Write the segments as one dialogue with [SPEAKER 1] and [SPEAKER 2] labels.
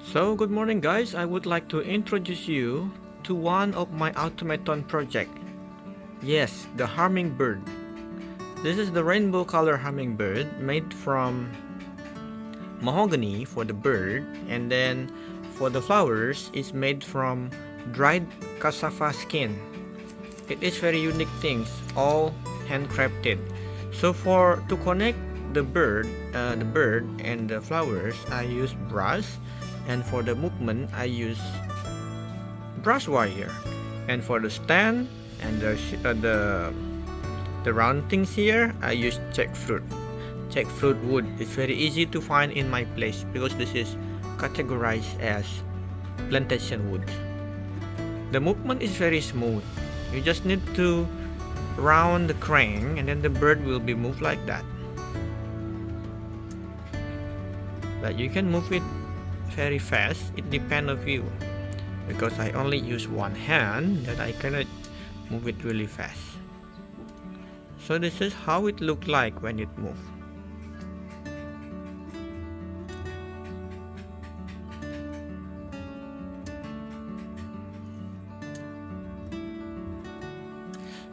[SPEAKER 1] So good morning guys, I would like to introduce you to one of my automaton project. Yes, the hummingbird. This is the rainbow color hummingbird made from mahogany for the bird, and then for the flowers is made from dried cassava skin. It is very unique things, all handcrafted. So for to connect the bird and the flowers, I use brass, and for the movement I use brass wire, and for the stand and the round things here I use jackfruit wood. It's very easy to find in my place because this is categorized as plantation wood. The movement is very smooth. You just need to round the crank and then the bird will be moved like that. But you can move it very fast. It depends on you. Because I only use one hand, that I cannot move it really fast. So this is how it looks like when it moves.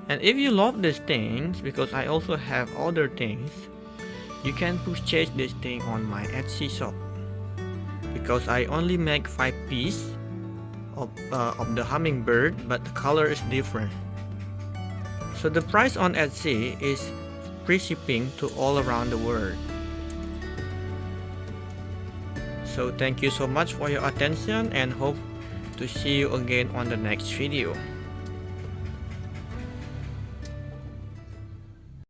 [SPEAKER 1] And if you love these things, because I also have other things, you can purchase this thing on my Etsy shop. Because I only make 5 pieces of the hummingbird, but the color is different. So the price on Etsy is free shipping to all around the world. So thank you so much for your attention and hope to see you again on the next video.